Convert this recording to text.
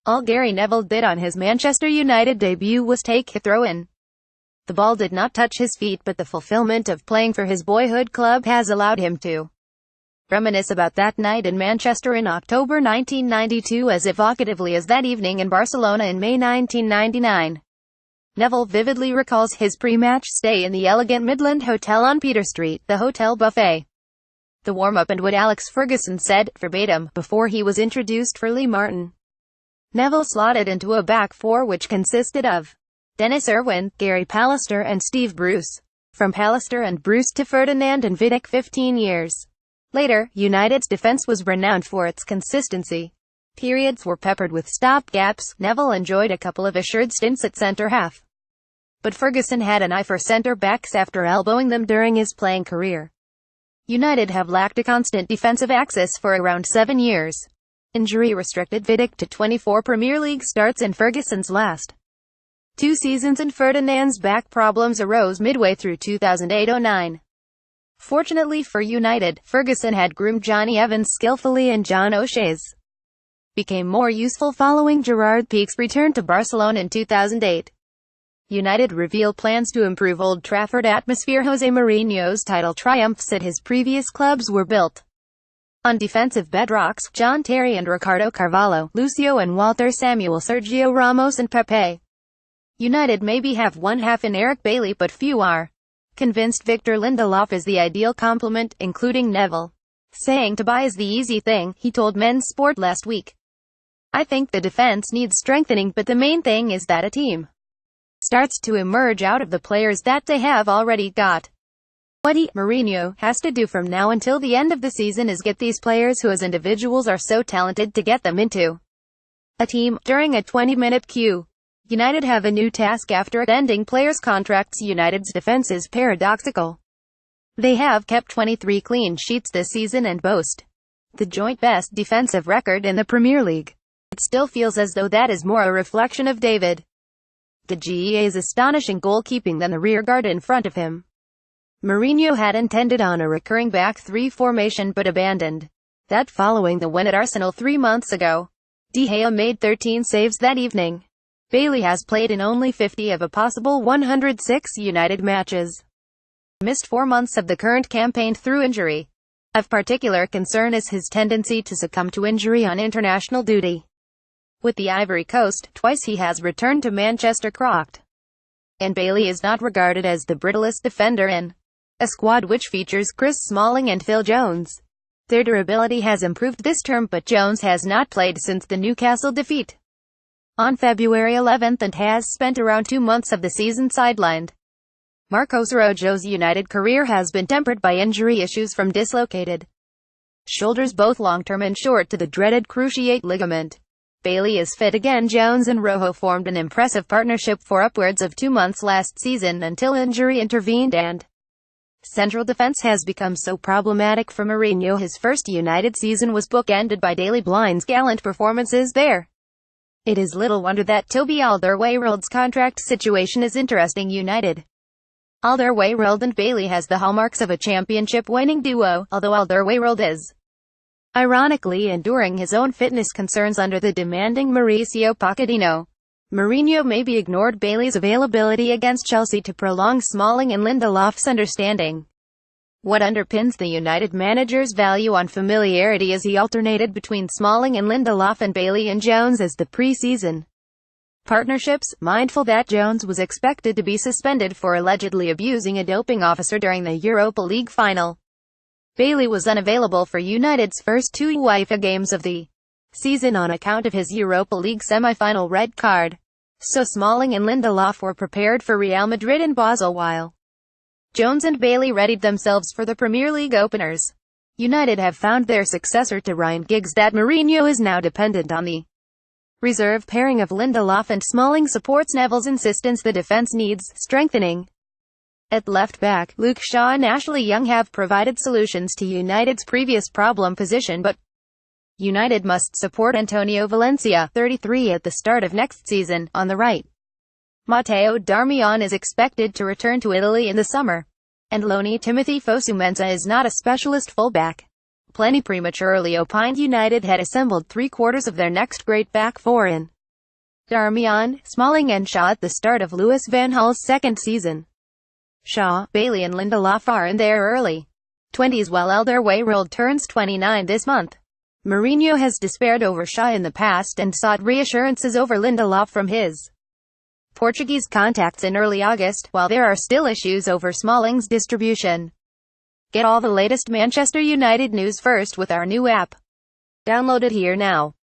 All Gary Neville did on his Manchester United debut was take a throw-in. The ball did not touch his feet, but the fulfillment of playing for his boyhood club has allowed him to reminisce about that night in Manchester in October 1992 as evocatively as that evening in Barcelona in May 1999. Neville vividly recalls his pre-match stay in the elegant Midland Hotel on Peter Street, the hotel buffet, the warm-up, and what Alex Ferguson said, verbatim, before he was introduced for Lee Martin. Neville slotted into a back four which consisted of Dennis Irwin, Gary Pallister and Steve Bruce. From Pallister and Bruce to Ferdinand and Vidic 15 years later, United's defense was renowned for its consistency. Periods were peppered with stop-gaps. Neville enjoyed a couple of assured stints at centre-half, but Ferguson had an eye for centre-backs after elbowing them during his playing career. United have lacked a constant defensive axis for around 7 years. Injury restricted Vidic to 24 Premier League starts in Ferguson's last 2 seasons, and Ferdinand's back problems arose midway through 2008-09. Fortunately for United, Ferguson had groomed Johnny Evans skillfully, and John O'Shea's became more useful following Gerard Piqué's return to Barcelona in 2008. United reveal plans to improve Old Trafford atmosphere. Jose Mourinho's title triumphs at his previous clubs were built on defensive bedrocks: John Terry and Ricardo Carvalho, Lucio and Walter Samuel, Sergio Ramos and Pepe. United maybe have one half in Eric Bailly, but few are convinced Victor Lindelof is the ideal complement, including Neville, saying to buy is the easy thing. He told Men's Sport last week, "I think the defense needs strengthening, but the main thing is that a team starts to emerge out of the players that they have already got. What Mourinho has to do from now until the end of the season is get these players, who as individuals are so talented, to get them into a team." During a 20-minute Q, United have a new task after ending players' contracts. United's defense is paradoxical. They have kept 23 clean sheets this season and boast the joint best defensive record in the Premier League. It still feels as though that is more a reflection of David De Gea's astonishing goalkeeping than the rearguard in front of him. Mourinho had intended on a recurring back three formation but abandoned that following the win at Arsenal 3 months ago. De Gea made 13 saves that evening. Bailly has played in only 50 of a possible 106 United matches. Missed 4 months of the current campaign through injury. Of particular concern is his tendency to succumb to injury on international duty. With the Ivory Coast, twice he has returned to Manchester crocked. And Bailly is not regarded as the brittlest defender in a squad which features Chris Smalling and Phil Jones. Their durability has improved this term, but Jones has not played since the Newcastle defeat on February 11 and has spent around 2 months of the season sidelined. Marcos Rojo's United career has been tempered by injury issues from dislocated shoulders, both long-term and short, to the dreaded cruciate ligament. Bailly is fit again. Jones and Rojo formed an impressive partnership for upwards of 2 months last season until injury intervened, and central defense has become so problematic for Mourinho. His first United season was bookended by Daley Blind's gallant performances there. It is little wonder that Toby Alderweireld's contract situation is interesting. United Alderweireld and Bailly has the hallmarks of a championship-winning duo, although Alderweireld is ironically enduring his own fitness concerns under the demanding Mauricio Pochettino. Mourinho maybe ignored Bailly's availability against Chelsea to prolong Smalling and Lindelof's understanding. What underpins the United manager's value on familiarity is he alternated between Smalling and Lindelof and Bailly and Jones as the pre-season partnerships, mindful that Jones was expected to be suspended for allegedly abusing a doping officer during the Europa League final. Bailly was unavailable for United's first 2 UEFA games of the season on account of his Europa League semi-final red card. So Smalling and Lindelof were prepared for Real Madrid in Basel, while Jones and Bailly readied themselves for the Premier League openers. United have found their successor to Ryan Giggs. That Mourinho is now dependent on the reserve pairing of Lindelof and Smalling supports Neville's insistence the defense needs strengthening. At left back, Luke Shaw and Ashley Young have provided solutions to United's previous problem position, but United must support Antonio Valencia, 33, at the start of next season, on the right. Matteo Darmian is expected to return to Italy in the summer, and loanee Timothy Fosu-Mensah is not a specialist fullback. Plenty prematurely opined United had assembled 3/4 of their next great back four in Darmian, Smalling and Shaw at the start of Louis van Gaal's second season. Shaw, Bailey and Lindelof are in their early 20s while Alderweireld turns 29 this month. Mourinho has despaired over Shaw in the past and sought reassurances over Lindelof from his Portuguese contacts in early August, while there are still issues over Smalling's distribution. Get all the latest Manchester United news first with our new app. Download it here now.